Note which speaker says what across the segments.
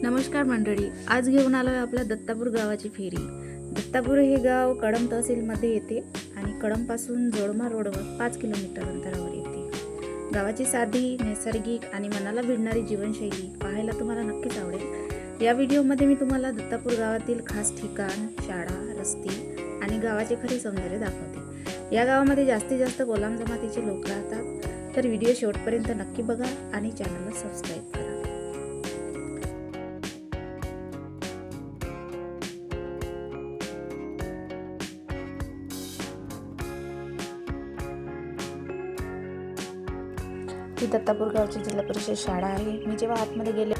Speaker 1: नमस्कार मंडळी, आज घेऊन आलो आहे आपल्या दत्तापूर गावाची फेरी। दत्तापूर हे गाव कळंब तहसीलमध्ये येते आणि कळंबपासून जोडमा रोडवर 5 किलोमीटर अंतरावर येते। गावाची साधी, नैसर्गिक आणि मनाला भिडणारी जीवनशैली पाहायला तुम्हाला नक्कीच आवडेल। या व्हिडिओमध्ये मी तुम्हाला दत्तापूर गावातील खास ठिकाण, शाळा, रस्ते आणि गावाचे खरे सौंदर्य दाखवते। या गावामध्ये जास्तीत जास्त कोलाम जमातीचे लोक राहतात, तर व्हिडिओ शेवटपर्यंत नक्की बघा आणि चॅनलला सबस्क्राईब करा। ही दत्तापूर गावची जिल्हा परिषद शाळा आहे। मी जेव्हा आतमध्ये गेले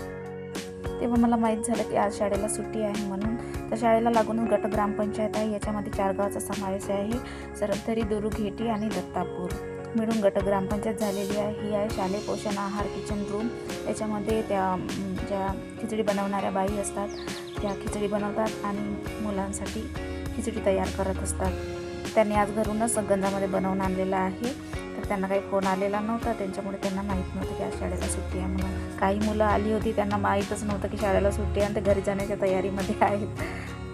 Speaker 1: तेव्हा मला माहीत झालं की आज शाळेला सुट्टी आहे म्हणून। त्या शाळेला लागूनच गट ग्रामपंचायत आहे। याच्यामध्ये 4 गावाचा समावेश आहे, सरबधरी, दुरुघेटी आणि दत्तापूर मिळून गट ग्रामपंचायत झालेली आहे। ही आहे शालेय पोषण आहार किचन रूम। याच्यामध्ये त्या ज्या खिचडी बनवणाऱ्या बाई असतात त्या खिचडी बनवतात आणि मुलांसाठी खिचडी तयार करत असतात। त्यांनी आज घरूनच गंजामध्ये बनवून आणलेलं आहे, तर त्यांना काही फोन आलेला नव्हता, त्यांच्यामुळे त्यांना माहीत नव्हतं की आज शाळेला सुट्टी आहे म्हणून। काही मुलं आली होती, त्यांना माहीतच नव्हतं की शाळेला सुट्टी आहे आणि ते घरी जाण्याच्या तयारीमध्ये आहेत।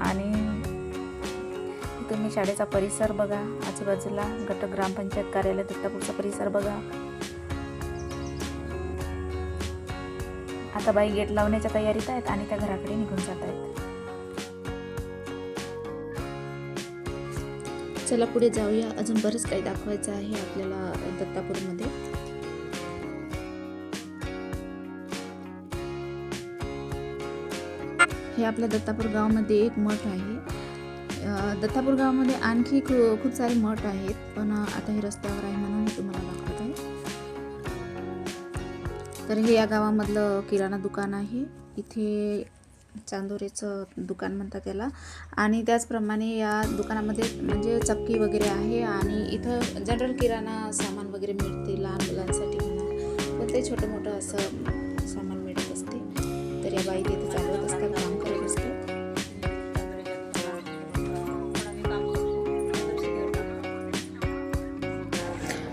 Speaker 1: आणि तुम्ही शाळेचा परिसर बघा, आजूबाजूला गट ग्रामपंचायत कार्यालय दत्तापूरचा परिसर बघा। आता बाई गेट लावण्याच्या तयारीत आहेत आणि त्या घराकडे निघून जात आहेत। चला पुढे जाऊया, अजून बरंच काही दाखवायचं आहे आपल्याला दत्तापूरमध्ये। हे आपल्या दत्तापूर गावामध्ये एक मठ आहे। दत्तापूर गावामध्ये आणखी खूप सारे मठ आहेत, पण आता हे रस्त्यावर आहे म्हणून मी तुम्हाला दाखवत आहे। तर हे या गावामधलं किराणा दुकान आहे। इथे चांदोरेचं दुकान म्हणतात त्याला, आणि त्याचप्रमाणे या दुकानामध्ये म्हणजे चक्की वगैरे आहे आणि इथं जनरल किराणा सामान वगैरे मिळते, लहान मुलांसाठी म्हणा, पण ते छोटं मोठं असं सामान मिळत असते। तर या बाई तिथे चालवत असतात, काम करत असतात।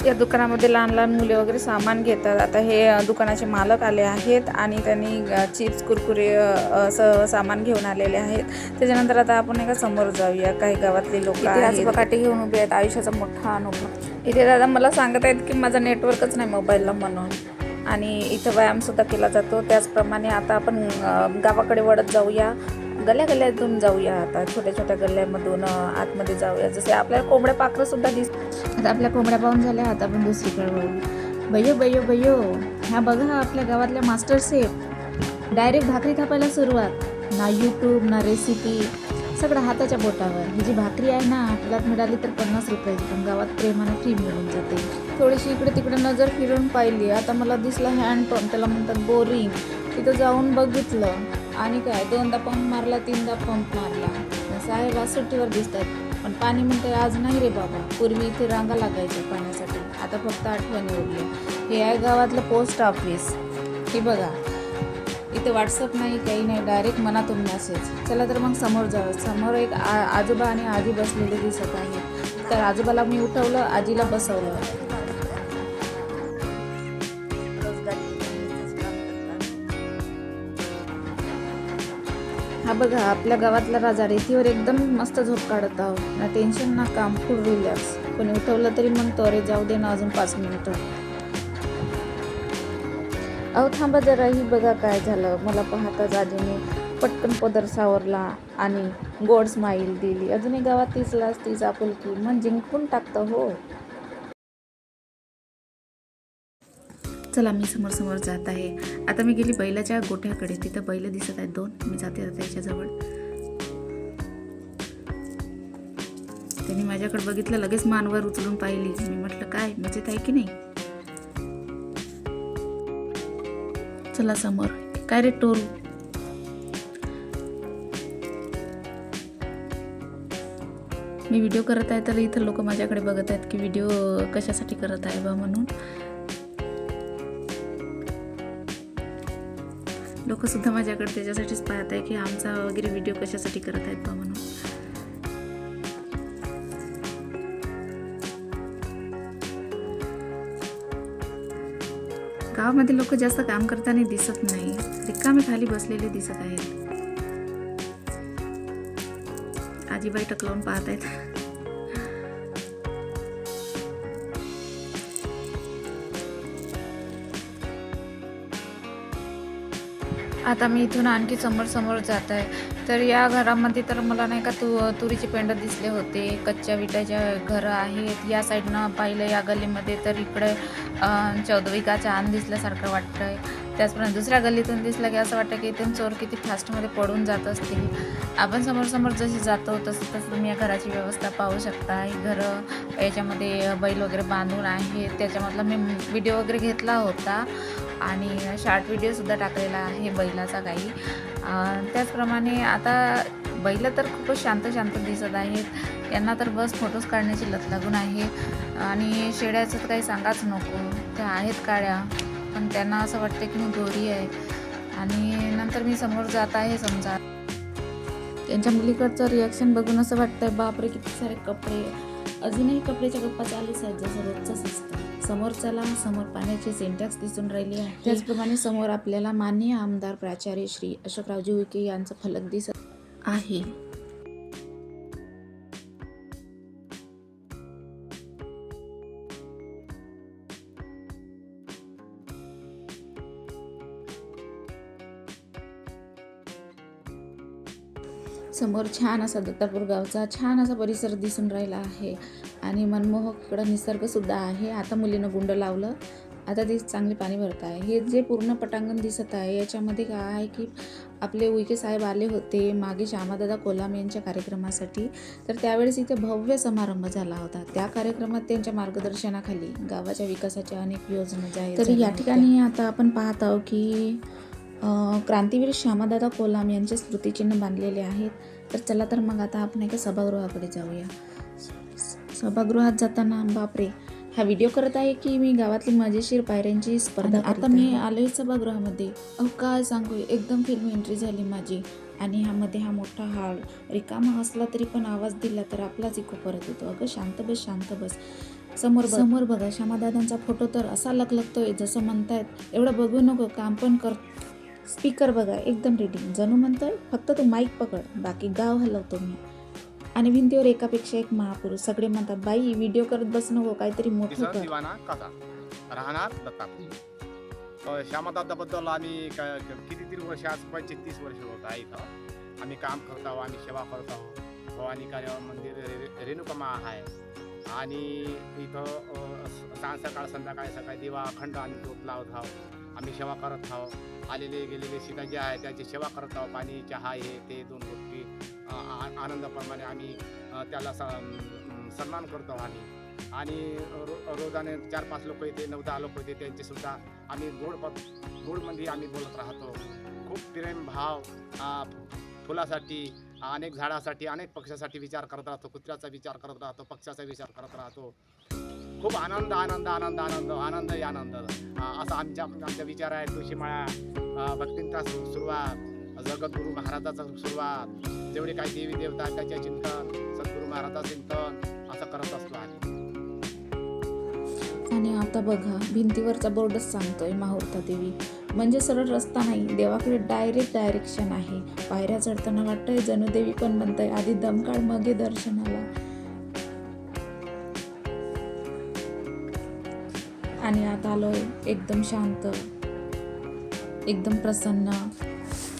Speaker 1: या दुकानामध्ये लहान लहान मुले वगैरे सामान घेतात। आता हे दुकानाचे मालक आले आहेत आणि त्यांनी चिप्स, कुरकुरे असं सामान घेऊन आलेले आहेत। त्याच्यानंतर आता आपण एका समोर जाऊया, काही गावातले लोक आहेत, काटे घेऊन उभे आहेत। आयुष्याचा मोठा अनुभव इथे दादा मला सांगत आहेत की माझा नेटवर्कच नाही मोबाईलला म्हणून, आणि इथं व्यायामसुद्धा केला जातो। त्याचप्रमाणे आता आपण गावाकडे वळत जाऊया, गल्ल्यातून जाऊया। आता छोट्या छोट्या गल्ल्यामधून आतमध्ये जाऊया, जसे आपल्याला कोंबड्या पाखरं सुद्धा दिसतात। आता आपल्या कोंबड्या पाहून झाल्या, आता आपण दुसरीकडे वळू। बयो बयो बयो, ह्या बघा आपल्या गावातल्या मास्टर शेफ। डायरेक्ट भाकरी थापायला सुरुवात, ना यूट्यूब ना रेसिपी, सगळं हाताच्या बोटावर। ही जी भाकरी आहे ना, आपल्यात मिळाली तर 50 रुपयाची, पण गावात प्रेमाने फ्री मिळून जाते। थोडीशी इकडे तिकडे नजर फिरून पाहिली, आता मला दिसला हँडपंप, त्याला म्हणतात बोरिंग। तिथं जाऊन बघितलं आणि काय 2दा पंप मारला, 3दा पंप मारला। साहेब आज सुट्टीवर दिसतात, पण पाणी म्हणते आज नाही रे बाबा। पूर्वी इथे रांगा लागायच्या पाण्यासाठी, आता फक्त आठवणी उरल्या। हे आहे गावातलं पोस्ट ऑफिस। हे बघा, इथे व्हॉट्सअप नाही, काही नाही, डायरेक्ट मनातून मेसेज। चला तर मग समोर जाऊ। समोर एक आजोबा आणि आजी बसलेले दिसत आहे। तर आजोबाला मी उठवलं, आजीला बसवलं। हा बघा आपल्या गावातला राजा, रेतीवर एकदम मस्त झोप काढत आहोत, ना टेन्शन ना काम, फुल रिलॅक्स। कोणी उठवलं तरी म्हणतो अरे जाऊ दे ना अजून 5 मिनिटं। अहो थांबा जरा, ही बघा काय झालं। मला पाहताच आजीने पटकन पदर सावरला आणि गोड स्माईल दिली। अजूनही गावात तीच आपुलकी मन जिंकून टाकतं हो। चला मी समोर जात आहे। आता मी गेली बैलाच्या गोठ्याकडे, तिथं बैल दिसत आहेत 2। मी जाते त्याच्याजवळ। त्यांनी माझ्याकडे बघितलं, लगेच मानवर उचलून पाहिली। मी म्हटलं काय मजेत आहे की नाही। चला समोर, काय रे टोल। मी व्हिडिओ करत आहे तर इथं लोक माझ्याकडे बघत आहेत की व्हिडिओ कशासाठी करत आहे बा म्हणून। लोक सुद्धा माझ्याकडे त्याच्यासाठीच पाहत आहे की आमचा वगैरे व्हिडिओ कशासाठी करत आहेत बा म्हणून। गावामध्ये लोक जास्त काम करताना दिसत नाही, रिकामे खाली बसलेले दिसत आहेत. आजीबाई टकलावून पाहत आहेत. आता मी इथून आणखी समोर जात आहे. तर या घरामध्ये तर मला नाही का तुरीचे पेंड दिसले होते. कच्च्या विटाच्या घरं आहेत. या साईडनं पाहिलं या गल्लीमध्ये तर इकडे चौदविकाचा आन दिसल्यासारखं वाटतंय. त्याचप्रमाणे दुसऱ्या गल्लीतून दिसलं की असं वाटतं की इथून चोर किती फास्टमध्ये पडून जात असतील. आपण समोर जसे जातो तसं तुम्ही या घराची व्यवस्था पाहू शकता. ही घरं याच्यामध्ये बैल वगैरे बांधून आहे. त्याच्यामधला मी व्हिडिओ वगैरे घेतला होता आणि शॉर्ट व्हिडिओसुद्धा टाकलेला आहे बैलाचा काही. त्याचप्रमाणे आता बैल तर खूपच शांत दिसत आहेत. यांना तर बस फोटोज काढण्याची लत लागून आहे. आणि शेळ्याचं तर काही सांगाच नको. त्या आहेत काळ्या पण त्यांना असं वाटतं की मी गोरी आहे. आणि नंतर मी समोर जात आहे समजा. त्यांच्या मुलीकडचं रिॲक्शन बघून असं वाटतंय बापरे किती सारे कपडे. अजूनही कपड्याच्या गप्पा चालूच आहेत जसं रोजचंच असतं. समोर पाण्याचे सिंटॅक्स दिसून राहिली आहे. त्याचप्रमाणे समोर आपल्याला माननीय आमदार प्राचार्य श्री अशोकरावजी उईके यांचं फलक दिसत आहे. समोर छान असा दत्तापूर गावचा छान असा परिसर दिसून राहिला आहे आणि मनमोहक इकडं निसर्गसुद्धा आहे. आता मुलीनं गुंड लावलं. आता ते चांगले पाणी भरत आहे. हे जे पूर्ण पटांगण दिसत आहे याच्यामध्ये काय आहे की आपले उईके साहेब आले होते मागे श्यामादादा कोलाम यांच्या कार्यक्रमासाठी. तर त्यावेळेस इथे भव्य समारंभ झाला होता. त्या कार्यक्रमात त्यांच्या मार्गदर्शनाखाली गावाच्या विकासाच्या अनेक योजना जाहीर झाल्या. तर या ठिकाणी आता आपण पाहत आहोत की क्रांतीवीर श्यामादादा कोलाम यांचे स्मृतिचिन्ह बांधलेले आहेत. तर चला तर मग आता आपण एका सभागृहाकडे जाऊया. सभागृहात जाताना बापरे हा व्हिडिओ करत आहे की मी गावातली मजेशीर पायऱ्यांची स्पर्धा. आता मी आलोय सभागृहामध्ये. काय सांगू एकदम फिल्म एंट्री झाली माझी. आणि ह्यामध्ये हा मोठा हाल रिकामा असला तरी पण आवाज दिला तर आपलाच इको परत येतो. अगं शांत बस. समोर बघा श्यामादादांचा फोटो तर असा लगतोय जसं म्हणतायत एवढं बघू नको काम पण कर. स्पीकर बघा एकदम रेडिंग जणू म्हणतोय फक्त तू माईक पकड बाकी गाव हलवतो मी. आणि भिंतीवर एकापेक्षा एक महापुरुष. सगळे म्हणतात बाई व्हिडिओ करत बस नको काहीतरी मोठं कर.
Speaker 2: राहणार दत्तापूर. श्यामादादाबद्दल आम्ही कितीतरी वर्ष आज 25-30 वर्ष होत आहे इथं आम्ही काम करत आहोत. आम्ही सेवा करत आहोत. भवानी कार्य मंदिर रेणुकामा आहे आणि इथं सकाळ संध्याकाळी दिवा अखंड आम्ही झोप लावत आहोत. आम्ही सेवा करत आहोत. आलेले गेलेले सीता जे आहे त्याची सेवा करत आहोत. पाणी चहा हे ते दोन गोष्टी आनंदाप्रमाणे आम्ही त्याला सन्मान करतो आम्ही. आणि रोजाने 4-5 लोक येते 9-10 लोक येते त्यांचेसुद्धा आम्ही गोडमध्ये आम्ही बोलत राहतो. खूप प्रेम भाव फुलासाठी अनेक झाडासाठी अनेक पक्षासाठी विचार करत राहतो. कुत्र्याचा विचार करत राहतो. पक्षाचा विचार करत राहतो. खूप आनंद असा आमच्या विचार आहे. तुळशीमाळा भक्तींचा सुरुवात जगद्गुरू महाराजाचा सुरुवात जेवढे काही देवी देवता त्याचे चिंतन सद्गुरू महाराजाचं चिंतन असं करत असतो आम्ही.
Speaker 1: आणि आता बघा भिंतीवरचा बोर्डच सांगतोय माहुरता देवी. म्हणजे सरळ रस्ता नाही देवाकडे डायरेक्शन आहे. पायऱ्या चढताना वाटतंय जणू देवी पण म्हणतंय आधी दम काढ मग ये दर्शनाला. आणि आता आलोय एकदम शांत एकदम प्रसन्न.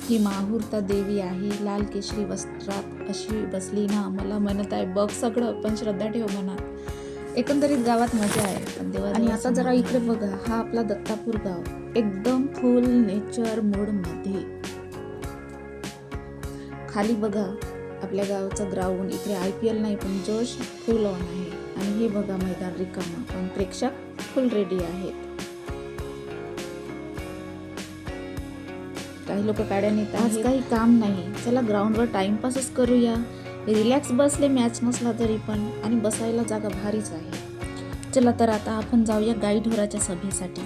Speaker 1: ही माहुरता देवी आहे. लाल केशरी वस्त्रात अशी बसली ना मला म्हणत आहे बघ सगळं पण श्रद्धा ठेव मनात. एकंदरीत गावात मजा आहे पण देवा. आणि आता जरा इकडे बघा हा आपला दत्तापूर गाव एकदम फुल नेचर मूडमध्ये. खाली बघा आपल्या गावचं ग्राउंड. इकडे IPL नाही पण जोश फुल ऑन आहे. आणि हे बघा मैदान रिकामं पण प्रेक्षक फुल रेडी आहेत. काही लोक काड्या नेत आज काही काम नाही चला ग्राउंडवर टाइमपासच करूया. रिलॅक्स बसले मॅच नसला तरी पण आणि बसायला जागा भारीच आहे. चला तर आता आपण जाऊया गाई ढोराच्या सभेसाठी.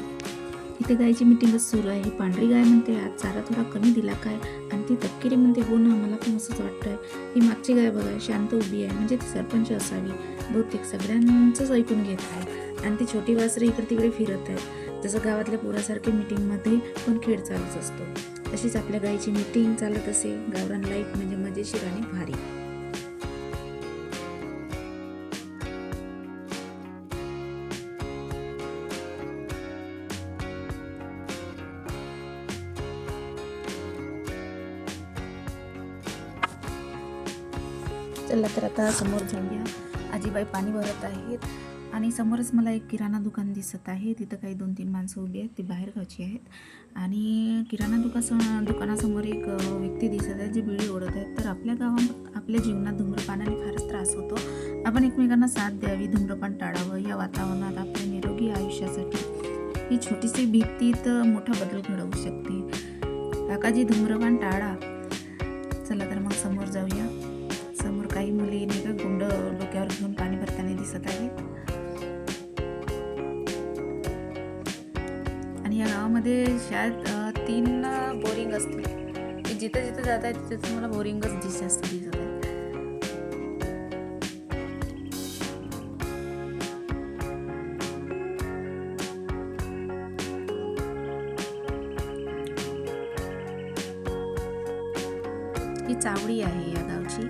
Speaker 1: इथे गायची मिटिंगच सुरू आहे. पांढरी गाय म्हणते आज चारा थोडा कमी दिला काय आणि ती तपकिरी म्हणते हो ना मला पण असंच वाटतंय. ही मागची गाय बघा शांत उभी आहे म्हणजे ती सरपंच असावी. बहुतेक सगळ्यांचंच ऐकून घेत आहे. आणि ती छोटी वासरे इकडे तिकडे फिरत आहेत जसं गावातल्या पोरासारखे मिटिंगमध्ये पण खेळ चालूच असतो. अशीच आपल्या गाईची मीटिंग चालत असे. गावरान लाईफ म्हणजे मजेशीर आणि भारी. चला तर आता समोर जाऊया. आजीबाई पाणी भरत आहेत आणि समोरच मला एक किराणा दुकान दिसत आहे. तिथं काही 2-3 माणसं उभी आहेत, ती बाहेर गावची आहेत आणि किराणा दुकानासमोर एक व्यक्ती दिसत आहे जे बिडी ओढत आहेत. तर आपल्या गावात आपल्या जीवनात धूम्रपानाने फारच त्रास होतो. आपण एकमेकांना साथ द्यावी, धूम्रपान टाळावं. या वातावरणात आपल्या निरोगी आयुष्यासाठी ही छोटीशी भीतीत मोठा बदल घडवू शकते. काकाजी, धूम्रपान टाळा. चला तर मग समोर जाऊया. समोर काही मुली नाही का गुंड डोक्यावर घेऊन पाणी भरताना दिसत आहेत. आणि या गावामध्ये शायद 3 बोरिंग असतील. जिथं जिथं जात आहे तिथं तुम्हाला बोरिंगच दिसत आहे. ही चावडी आहे या गावची.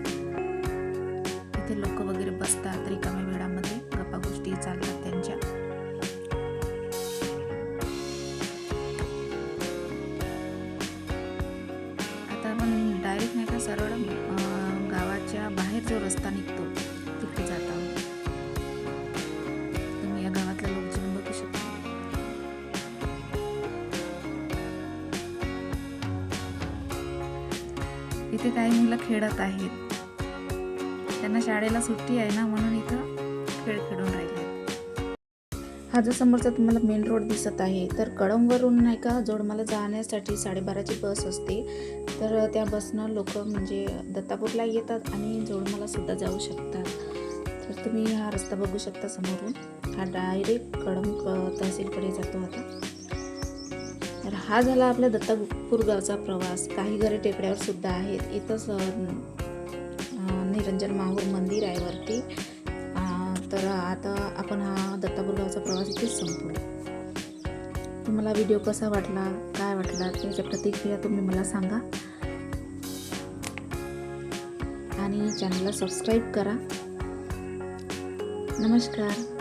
Speaker 1: इथे लोक वगैरे बसतात रिकाम्या वेळामध्ये, गप्पा गोष्टी चालतात त्यांच्या. आता आपण डायरेक्ट नाही का सरळ गावाच्या बाहेर जो रस्ता निघतो तिथे जात आहोत. तुम्ही या गावातलं लोकजीवन बघू शकता. इथे काही मुलं खेळत आहेत. त्यांना शाळेला सुट्टी आहे ना, म्हणून इथं खेळ खेळून राहिले. हा जो समोरचा तुम्हाला मेन रोड दिसत आहे, तर कळंबवरून नाही का जोडमाला जाण्यासाठी 12:30ची बस असते. तर त्या बसनं लोक म्हणजे दत्तापूरला येतात आणि जोडमाला सुद्धा जाऊ शकतात. तर तुम्ही हा रस्ता बघू शकता समोरून. हा डायरेक्ट कळंब तहसीलकडे जातो आता. तर हा झाला आपल्या दत्तापूर गावचा प्रवास. काही घरे टेकड्यावर सुद्धा आहेत. इथंच निरंजन माहूर मंदिर आहे वरती. तर आता आपण हा दत्तापूर गावचा प्रवास इथेच संपवू. तुम्हाला व्हिडिओ कसा वाटला, काय वाटला त्याच्या प्रतिक्रिया तुम्ही मला सांगा आणि चॅनलला सबस्क्राईब करा. नमस्कार.